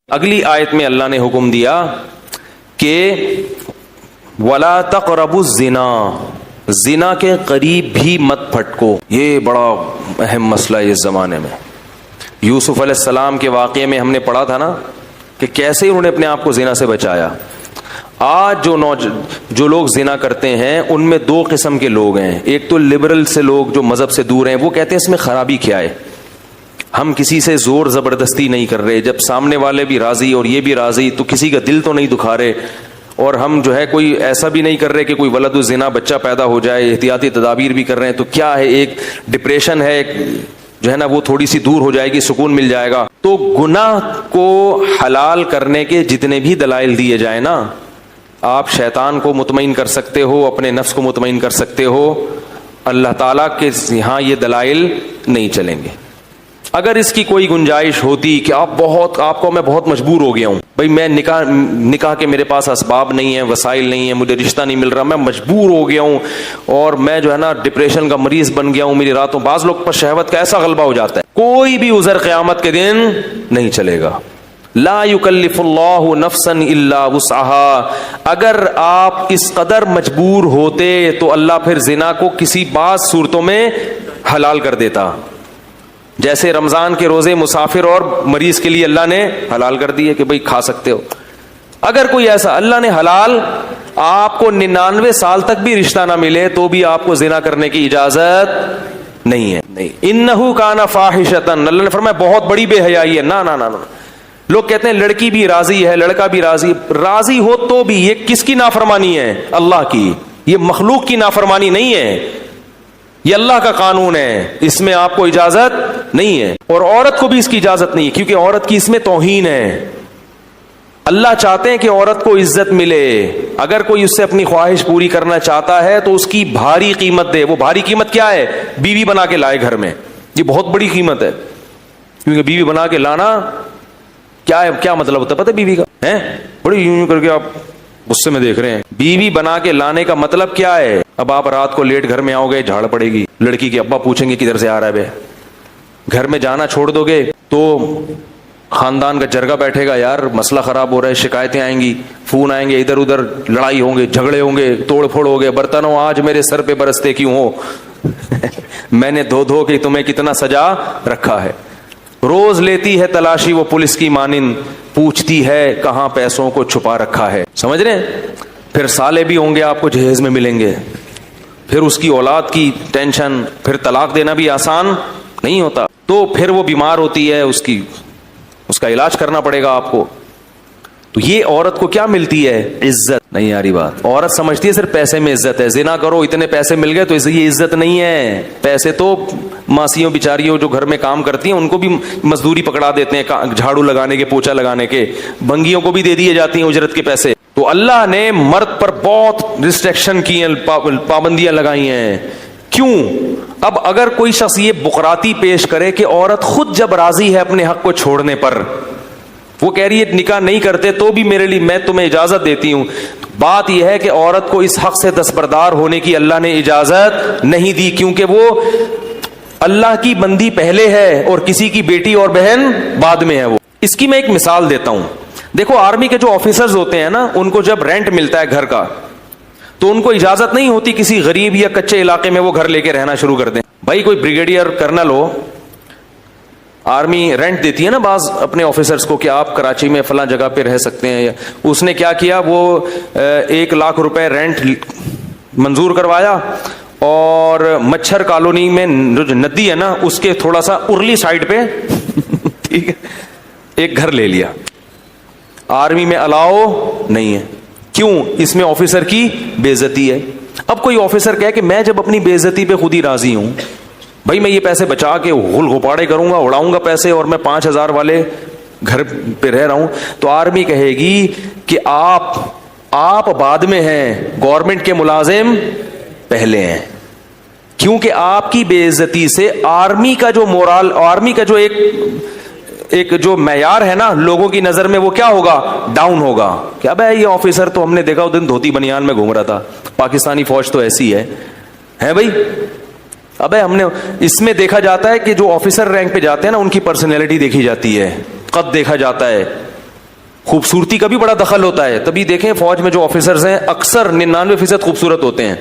اگلی آیت میں اللہ نے حکم دیا کہ وَلَا تَقْرَبُوا الزِّنَا، زنا کے قریب بھی مت پھٹکو۔ یہ بڑا اہم مسئلہ ہے اس زمانے میں۔ یوسف علیہ السلام کے واقعے میں ہم نے پڑھا تھا نا کہ کیسے انہوں نے اپنے آپ کو زنا سے بچایا۔ آج جو لوگ زنا کرتے ہیں ان میں دو قسم کے لوگ ہیں۔ ایک تو لبرل سے لوگ جو مذہب سے دور ہیں، وہ کہتے ہیں اس میں خرابی کیا ہے، ہم کسی سے زور زبردستی نہیں کر رہے، جب سامنے والے بھی راضی اور یہ بھی راضی تو کسی کا دل تو نہیں دکھا رہے، اور ہم جو ہے کوئی ایسا بھی نہیں کر رہے کہ کوئی ولد الزنا بچہ پیدا ہو جائے، احتیاطی تدابیر بھی کر رہے ہیں، تو کیا ہے، ایک ڈپریشن ہے جو ہے نا وہ تھوڑی سی دور ہو جائے گی، سکون مل جائے گا۔ تو گناہ کو حلال کرنے کے جتنے بھی دلائل دیے جائیں نا، آپ شیطان کو مطمئن کر سکتے ہو، اپنے نفس کو مطمئن کر سکتے ہو، اللہ تعالیٰ کے یہاں یہ دلائل نہیں چلیں گے۔ اگر اس کی کوئی گنجائش ہوتی کہ آپ کو میں بہت مجبور ہو گیا ہوں، بھائی میں نکاح کے میرے پاس اسباب نہیں ہیں، وسائل نہیں ہیں، مجھے رشتہ نہیں مل رہا، میں مجبور ہو گیا ہوں اور میں جو ہے نا ڈپریشن کا مریض بن گیا ہوں، میری راتوں بعض لوگ پر شہوت کا ایسا غلبہ ہو جاتا ہے، کوئی بھی عذر قیامت کے دن نہیں چلے گا۔ لا یکلف اللہ نفسا الا وسعها، اگر آپ اس قدر مجبور ہوتے تو اللہ پھر زنا کو کسی بعض صورتوں میں حلال کر دیتا، جیسے رمضان کے روزے مسافر اور مریض کے لیے اللہ نے حلال کر دیے کہ بھئی کھا سکتے ہو۔ اگر کوئی ایسا اللہ نے حلال، آپ کو 99 سال تک بھی رشتہ نہ ملے تو بھی آپ کو زنا کرنے کی اجازت نہیں ہے، نہیں۔ انہ کان فاحشۃ، اللہ نے فرمایا بہت بڑی بے حیائی ہے۔ نہ نہ نہ، لوگ کہتے ہیں لڑکی بھی راضی ہے، لڑکا بھی راضی ہو تو بھی یہ کس کی نافرمانی ہے؟ اللہ کی۔ یہ مخلوق کی نافرمانی نہیں ہے، یہ اللہ کا قانون ہے، اس میں آپ کو اجازت نہیں ہے، اور عورت کو بھی اس کی اجازت نہیں ہے، کیونکہ عورت کی اس میں توہین ہے۔ اللہ چاہتے ہیں کہ عورت کو عزت ملے، اگر کوئی اس سے اپنی خواہش پوری کرنا چاہتا ہے تو اس کی بھاری قیمت دے۔ وہ بھاری قیمت کیا ہے؟ بیوی بنا کے لائے گھر میں، یہ بہت بڑی قیمت ہے، کیونکہ بیوی بنا کے لانا کیا ہے، کیا مطلب ہوتا ہے پتہ ہے بیوی کا؟ ہے بڑی یوں کر کے آپ غصے میں دیکھ رہے ہیں، بیوی بنا کے لانے کا مطلب کیا ہے؟ اب آپ رات کو لیٹ گھر میں آؤ گے، جھاڑ پڑے گی، لڑکی کے ابا پوچھیں گے کدھر سے آ رہا ہے بے، گھر میں جانا چھوڑ دو گے تو خاندان کا جرگہ بیٹھے گا، یار مسئلہ خراب ہو رہا ہے، شکایتیں آئیں گی، فون آئیں گے، ادھر ادھر لڑائی ہوں گے، جھگڑے ہوں گے، توڑ پھوڑ ہو گے، برتنوں آج میرے سر پہ برستے کیوں ہو میں نے دھو کے تمہیں کتنا سجا رکھا ہے۔ روز لیتی ہے تلاشی وہ پولیس کی مانند، پوچھتی ہے کہاں پیسوں کو چھپا رکھا ہے، سمجھ رہے ہیں؟ پھر سالے بھی ہوں گے آپ کو جہیز میں ملیں گے، پھر اس کی اولاد کی ٹینشن، پھر طلاق دینا بھی آسان نہیں ہوتا، تو پھر وہ بیمار ہوتی ہے، اس کا علاج کرنا پڑے گا آپ کو۔ تو یہ عورت کو کیا ملتی ہے؟ عزت نہیں آ رہی بات۔ عورت سمجھتی ہے صرف پیسے میں عزت ہے، زنا کرو اتنے پیسے مل گئے تو یہ عزت نہیں ہے۔ پیسے تو ماسیوں بیچاریوں جو گھر میں کام کرتی ہیں ان کو بھی مزدوری پکڑا دیتے ہیں، جھاڑو لگانے کے، پوچھا لگانے کے، بنگیوں کو بھی دے دیے جاتی ہیں اجرت کے پیسے۔ تو اللہ نے مرد پر بہت ریسٹرکشن کی ہیں، پابندیاں لگائی ہیں۔ کیوں؟ اب اگر کوئی شخص یہ بقراتی پیش کرے کہ عورت خود جب راضی ہے اپنے حق کو چھوڑنے پر، وہ کہہ رہی ہے نکاح نہیں کرتے تو بھی میرے لیے میں تمہیں اجازت دیتی ہوں، بات یہ ہے کہ عورت کو اس حق سے دستبردار ہونے کی اللہ نے اجازت نہیں دی، کیونکہ وہ اللہ کی بندی پہلے ہے اور کسی کی بیٹی اور بہن بعد میں ہے۔ وہ اس کی میں ایک مثال دیتا ہوں۔ دیکھو آرمی کے جو آفیسرز ہوتے ہیں نا، ان کو جب رینٹ ملتا ہے گھر کا تو ان کو اجازت نہیں ہوتی کسی غریب یا کچے علاقے میں وہ گھر لے کے رہنا شروع کر دیں۔ بھائی کوئی بریگیڈیئر کرنل ہو، آرمی رینٹ دیتی ہے نا بعض اپنے آفیسرز کو کہ آپ کراچی میں فلاں جگہ پہ رہ سکتے ہیں، اس نے کیا کیا، وہ 1 لاکھ روپے رینٹ منظور کروایا اور مچھر کالونی میں جو ندی ہے نا اس کے تھوڑا سا ارلی سائڈ پہ ٹھیک ہے ایک گھر لے لیا۔ آرمی میں الاؤ نہیں ہے، کیوں؟ اس میں آفیسر کی بے عزتی ہے۔ اب کوئی آفیسر کہے کہ میں جب اپنی بے عزتی پہ خود ہی راضی ہوں، بھائی میں یہ پیسے بچا کے غل غپاڑے کروں گا، اڑاؤں گا پیسے، اور میں 5000 والے گھر پہ رہ رہا ہوں، تو آرمی کہے گی کہ آپ بعد میں ہیں، گورنمنٹ کے ملازم پہلے ہیں، کیونکہ آپ کی بے عزتی سے آرمی کا جو مورال، آرمی کا جو ایک جو معیار ہے نا لوگوں کی نظر میں، وہ کیا ہوگا؟ ڈاؤن ہوگا۔ کیا بھائی یہ آفیسر تو ہم نے دیکھا اس دن دھوتی بنیان میں گھوم رہا تھا، پاکستانی فوج تو ایسی ہے بھائی۔ ابے ہم نے اس میں دیکھا جاتا ہے کہ جو آفیسر رینک پہ جاتے ہیں نا ان کی پرسنالٹی دیکھی جاتی ہے، قد دیکھا جاتا ہے، خوبصورتی کا بھی بڑا دخل ہوتا ہے. تبھی دیکھیں فوج میں جو آفیسرز ہیں اکثر 99% خوبصورت ہوتے ہیں.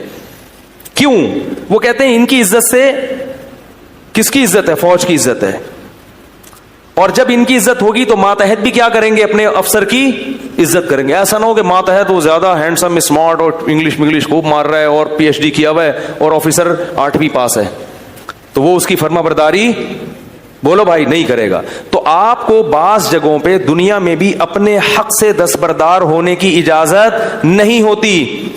کیوں؟ وہ کہتے ہیں ان کی عزت سے, کس کی عزت ہے؟ فوج کی عزت ہے. اور جب ان کی عزت ہوگی تو ماتحت بھی کیا کریں گے؟ اپنے افسر کی عزت کریں گے. ایسا نہ ہو کہ ماتحت وہ زیادہ ہینڈسم اسمارٹ اور انگلش خوب مار رہا ہے اور PhD کیا ہوا ہے اور آفیسر 8ویں پاس ہے, تو وہ اس کی فرما برداری بولو بھائی نہیں کرے گا. تو آپ کو بعض جگہوں پہ دنیا میں بھی اپنے حق سے دستبردار ہونے کی اجازت نہیں ہوتی.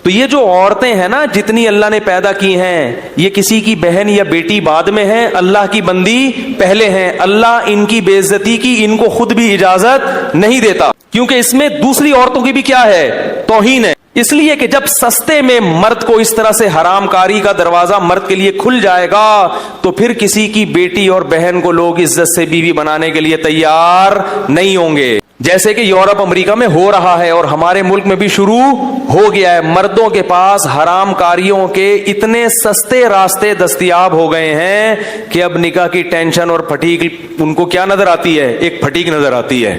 تو یہ جو عورتیں ہیں نا جتنی اللہ نے پیدا کی ہیں, یہ کسی کی بہن یا بیٹی بعد میں ہیں, اللہ کی بندی پہلے ہیں. اللہ ان کی بے عزتی کی ان کو خود بھی اجازت نہیں دیتا, کیونکہ اس میں دوسری عورتوں کی بھی کیا ہے؟ توہین ہے. اس لیے کہ جب سستے میں مرد کو اس طرح سے حرام کاری کا دروازہ مرد کے لیے کھل جائے گا تو پھر کسی کی بیٹی اور بہن کو لوگ عزت سے بیوی بنانے کے لیے تیار نہیں ہوں گے. جیسے کہ یورپ امریکہ میں ہو رہا ہے اور ہمارے ملک میں بھی شروع ہو گیا ہے. مردوں کے پاس حرام کاریوں کے اتنے سستے راستے دستیاب ہو گئے ہیں کہ اب نکاح کی ٹینشن اور پھٹیک ان کو کیا نظر آتی ہے؟ ایک پھٹیک نظر آتی ہے.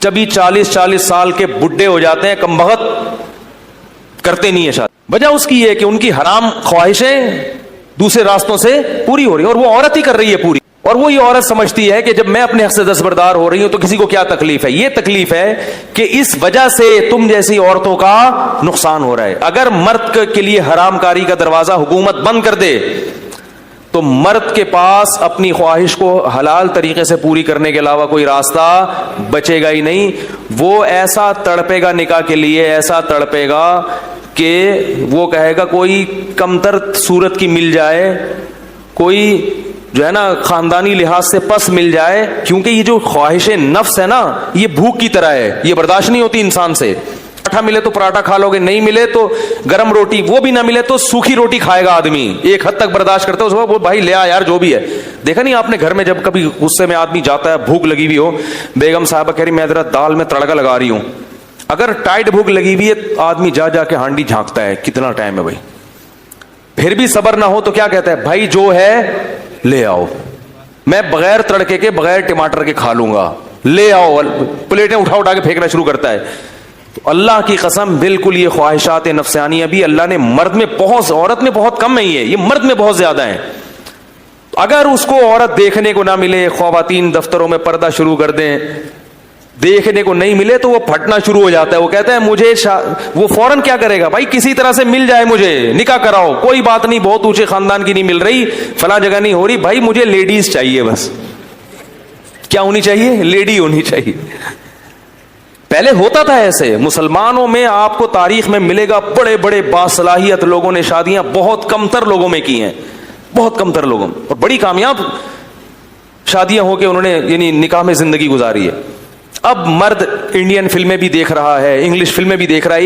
جبھی 40 سال کے بڈھے ہو جاتے ہیں, کمبخت کرتے نہیں ہے شادی. وجہ اس کی یہ کہ ان کی حرام خواہشیں دوسرے راستوں سے پوری ہو رہی ہیں, اور وہ عورت ہی کر رہی ہے پوری. اور وہ یہ عورت سمجھتی ہے کہ جب میں اپنے حق سے دستبردار ہو رہی ہوں تو کسی کو کیا تکلیف ہے. یہ تکلیف ہے کہ اس وجہ سے تم جیسی عورتوں کا نقصان ہو رہا ہے. اگر مرد کے لیے حرام کاری کا دروازہ حکومت بند کر دے تو مرد کے پاس اپنی خواہش کو حلال طریقے سے پوری کرنے کے علاوہ کوئی راستہ بچے گا ہی نہیں. وہ ایسا تڑپے گا نکاح کے لیے, ایسا تڑپے گا کہ وہ کہے گا کوئی کمتر صورت کی مل جائے, کوئی جو ہے نا خاندانی لحاظ سے پس مل جائے, کیونکہ یہ جو خواہش نفس ہے نا یہ بھوک کی طرح ہے, یہ برداشت نہیں ہوتی انسان سے. پراٹھا ملے تو پراٹھا کھا لو گے, نہیں ملے تو گرم روٹی, وہ بھی نہ ملے تو سوکھی روٹی کھائے گا آدمی. ایک حد تک برداشت کرتا ہے, اس کو بھائی لے آ یار جو بھی ہے. دیکھا نہیں آپ نے گھر میں جب کبھی غصے میں آدمی جاتا ہے, بھوک لگی ہوئی ہو, بیگم صاحبہ کہہ رہی میں ذرا دال میں تڑکا لگا رہی ہوں, اگر ٹائٹ بھوک لگی ہوئی ہے آدمی جا کے ہانڈی جھانکتا ہے کتنا ٹائم ہے بھائی, پھر بھی صبر نہ ہو تو کیا کہتا ہے بھائی جو ہے لے آؤ, میں بغیر تڑکے کے بغیر ٹماٹر کے کھا لوں گا, لے آؤ. پلیٹیں اٹھا کے پھینکنا شروع کرتا ہے. تو اللہ کی قسم بالکل یہ خواہشات نفسانیہ بھی اللہ نے مرد میں بہت, عورت میں بہت کم نہیں ہے, یہ مرد میں بہت زیادہ ہیں. اگر اس کو عورت دیکھنے کو نہ ملے, خواتین دفتروں میں پردہ شروع کر دیں, دیکھنے کو نہیں ملے تو وہ پھٹنا شروع ہو جاتا ہے. وہ کہتا ہے مجھے وہ فوراً کیا کرے گا, بھائی کسی طرح سے مل جائے مجھے, نکاح کراؤ, کوئی بات نہیں بہت اونچے خاندان کی نہیں مل رہی, فلاں جگہ نہیں ہو رہی, بھائی مجھے لیڈیز چاہیے بس. کیا ہونی چاہیے؟ لیڈی ہونی چاہیے. پہلے ہوتا تھا ایسے. مسلمانوں میں آپ کو تاریخ میں ملے گا بڑے بڑے باصلاحیت لوگوں نے شادیاں بہت کم تر لوگوں میں کی ہیں, بہت کم تر لوگوں, اور بڑی کامیاب شادیاں ہو کے انہوں نے یعنی نکاح میں زندگی گزاری ہے. اب مرد انڈین فلمیں بھی دیکھ رہا ہے, انگلش فلمیں بھی دیکھ رہا ہے,